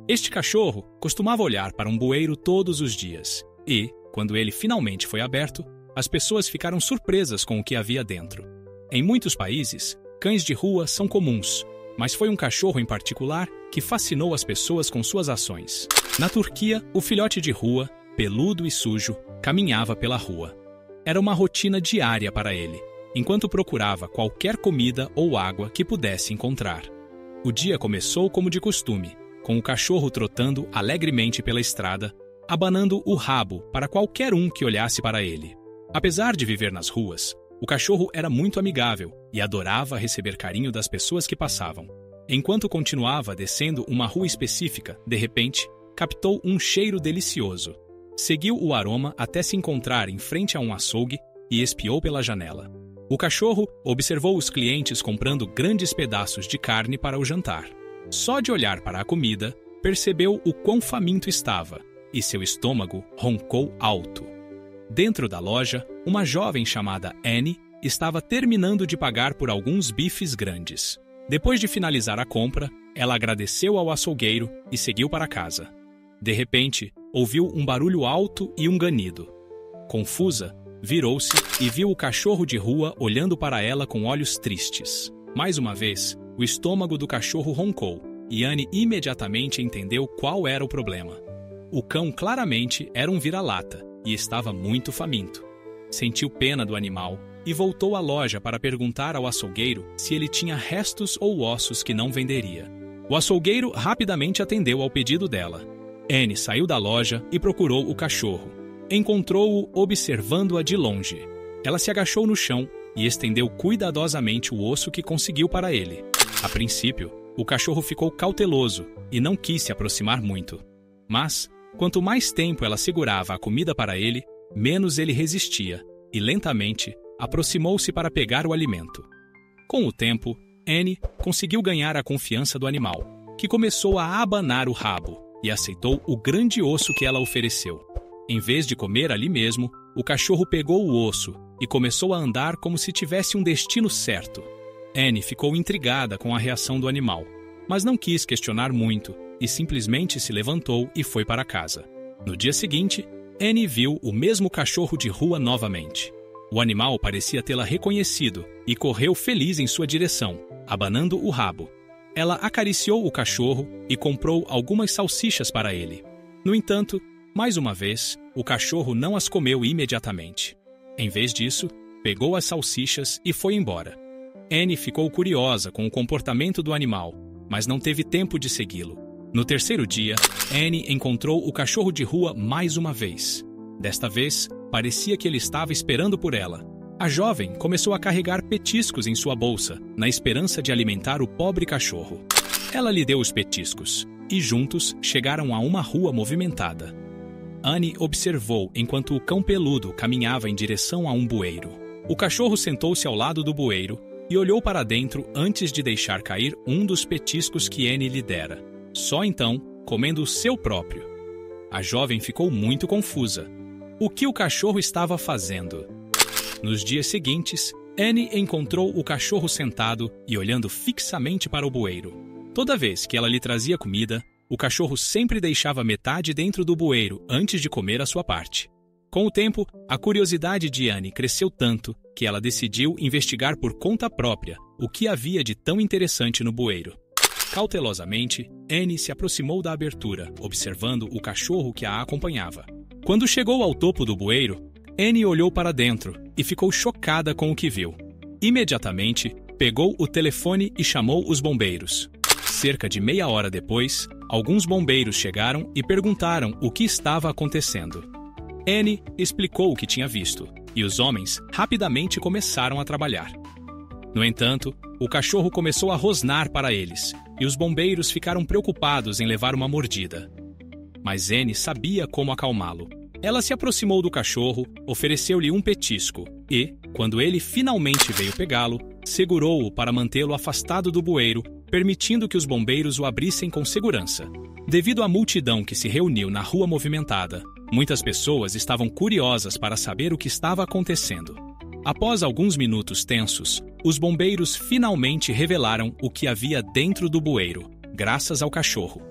Este cachorro costumava olhar para um bueiro todos os dias e, quando ele finalmente foi aberto, as pessoas ficaram surpresas com o que havia dentro. Em muitos países, cães de rua são comuns, mas foi um cachorro em particular que fascinou as pessoas com suas ações. Na Turquia, o filhote de rua, peludo e sujo, caminhava pela rua. Era uma rotina diária para ele, enquanto procurava qualquer comida ou água que pudesse encontrar. O dia começou como de costume, com o cachorro trotando alegremente pela estrada, abanando o rabo para qualquer um que olhasse para ele. Apesar de viver nas ruas, o cachorro era muito amigável e adorava receber carinho das pessoas que passavam. Enquanto continuava descendo uma rua específica, de repente, captou um cheiro delicioso. Seguiu o aroma até se encontrar em frente a um açougue e espiou pela janela. O cachorro observou os clientes comprando grandes pedaços de carne para o jantar. Só de olhar para a comida, percebeu o quão faminto estava, e seu estômago roncou alto. Dentro da loja, uma jovem chamada Annie estava terminando de pagar por alguns bifes grandes. Depois de finalizar a compra, ela agradeceu ao açougueiro e seguiu para casa. De repente, ouviu um barulho alto e um ganido. Confusa, virou-se e viu o cachorro de rua olhando para ela com olhos tristes. Mais uma vez, o estômago do cachorro roncou e Annie imediatamente entendeu qual era o problema. O cão claramente era um vira-lata e estava muito faminto. Sentiu pena do animal e voltou à loja para perguntar ao açougueiro se ele tinha restos ou ossos que não venderia. O açougueiro rapidamente atendeu ao pedido dela. Annie saiu da loja e procurou o cachorro. Encontrou-o observando-a de longe. Ela se agachou no chão e estendeu cuidadosamente o osso que conseguiu para ele. A princípio, o cachorro ficou cauteloso e não quis se aproximar muito. Mas, quanto mais tempo ela segurava a comida para ele, menos ele resistia e, lentamente, aproximou-se para pegar o alimento. Com o tempo, Annie conseguiu ganhar a confiança do animal, que começou a abanar o rabo e aceitou o grande osso que ela ofereceu. Em vez de comer ali mesmo, o cachorro pegou o osso e começou a andar como se tivesse um destino certo. Annie ficou intrigada com a reação do animal, mas não quis questionar muito e simplesmente se levantou e foi para casa. No dia seguinte, Annie viu o mesmo cachorro de rua novamente. O animal parecia tê-la reconhecido e correu feliz em sua direção, abanando o rabo. Ela acariciou o cachorro e comprou algumas salsichas para ele. No entanto, mais uma vez, o cachorro não as comeu imediatamente. Em vez disso, pegou as salsichas e foi embora. Annie ficou curiosa com o comportamento do animal, mas não teve tempo de segui-lo. No terceiro dia, Annie encontrou o cachorro de rua mais uma vez. Desta vez, parecia que ele estava esperando por ela. A jovem começou a carregar petiscos em sua bolsa, na esperança de alimentar o pobre cachorro. Ela lhe deu os petiscos, e juntos chegaram a uma rua movimentada. Annie observou enquanto o cão peludo caminhava em direção a um bueiro. O cachorro sentou-se ao lado do bueiro e olhou para dentro antes de deixar cair um dos petiscos que Annie lhe dera. Só então, comendo o seu próprio. A jovem ficou muito confusa. O que o cachorro estava fazendo? Nos dias seguintes, Annie encontrou o cachorro sentado e olhando fixamente para o bueiro. Toda vez que ela lhe trazia comida, o cachorro sempre deixava metade dentro do bueiro antes de comer a sua parte. Com o tempo, a curiosidade de Annie cresceu tanto que ela decidiu investigar por conta própria o que havia de tão interessante no bueiro. Cautelosamente, Annie se aproximou da abertura, observando o cachorro que a acompanhava. Quando chegou ao topo do bueiro, Annie olhou para dentro e ficou chocada com o que viu. Imediatamente, pegou o telefone e chamou os bombeiros. Cerca de meia hora depois, alguns bombeiros chegaram e perguntaram o que estava acontecendo. Annie explicou o que tinha visto, e os homens rapidamente começaram a trabalhar. No entanto, o cachorro começou a rosnar para eles, e os bombeiros ficaram preocupados em levar uma mordida. Mas Annie sabia como acalmá-lo. Ela se aproximou do cachorro, ofereceu-lhe um petisco e, quando ele finalmente veio pegá-lo, segurou-o para mantê-lo afastado do bueiro, permitindo que os bombeiros o abrissem com segurança. Devido à multidão que se reuniu na rua movimentada, muitas pessoas estavam curiosas para saber o que estava acontecendo. Após alguns minutos tensos, os bombeiros finalmente revelaram o que havia dentro do bueiro. graças ao cachorro.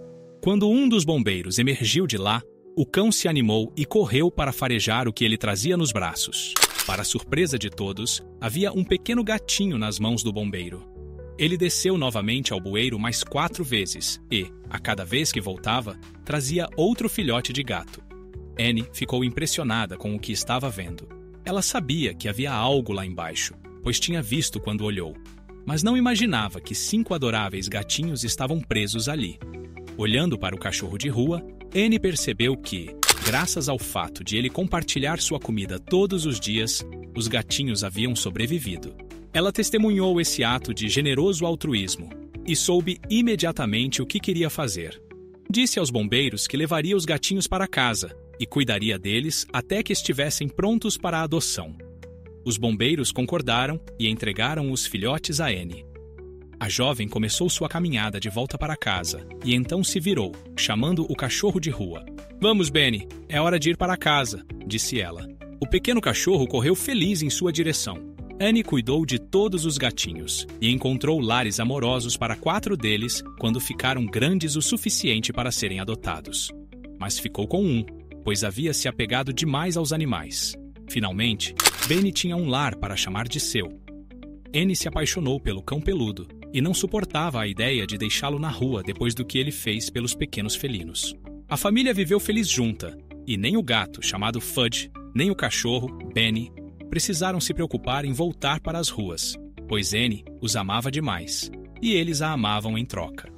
Quando um dos bombeiros emergiu de lá, o cão se animou e correu para farejar o que ele trazia nos braços. Para surpresa de todos, havia um pequeno gatinho nas mãos do bombeiro. Ele desceu novamente ao bueiro mais 4 vezes e, a cada vez que voltava, trazia outro filhote de gato. Annie ficou impressionada com o que estava vendo. Ela sabia que havia algo lá embaixo, pois tinha visto quando olhou, mas não imaginava que 5 adoráveis gatinhos estavam presos ali. Olhando para o cachorro de rua, Annie percebeu que, graças ao fato de ele compartilhar sua comida todos os dias, os gatinhos haviam sobrevivido. Ela testemunhou esse ato de generoso altruísmo e soube imediatamente o que queria fazer. Disse aos bombeiros que levaria os gatinhos para casa e cuidaria deles até que estivessem prontos para a adoção. Os bombeiros concordaram e entregaram os filhotes a Annie. A jovem começou sua caminhada de volta para casa e então se virou, chamando o cachorro de rua. "Vamos, Benny, é hora de ir para casa", disse ela. O pequeno cachorro correu feliz em sua direção. Annie cuidou de todos os gatinhos e encontrou lares amorosos para 4 deles quando ficaram grandes o suficiente para serem adotados. Mas ficou com um, pois havia se apegado demais aos animais. Finalmente, Benny tinha um lar para chamar de seu. Annie se apaixonou pelo cão peludo e não suportava a ideia de deixá-lo na rua depois do que ele fez pelos pequenos felinos. A família viveu feliz junta, e nem o gato, chamado Fudge, nem o cachorro, Benny, precisaram se preocupar em voltar para as ruas, pois Annie os amava demais, e eles a amavam em troca.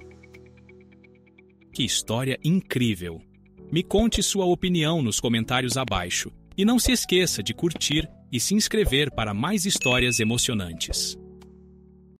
Que história incrível! Me conte sua opinião nos comentários abaixo, e não se esqueça de curtir e se inscrever para mais histórias emocionantes.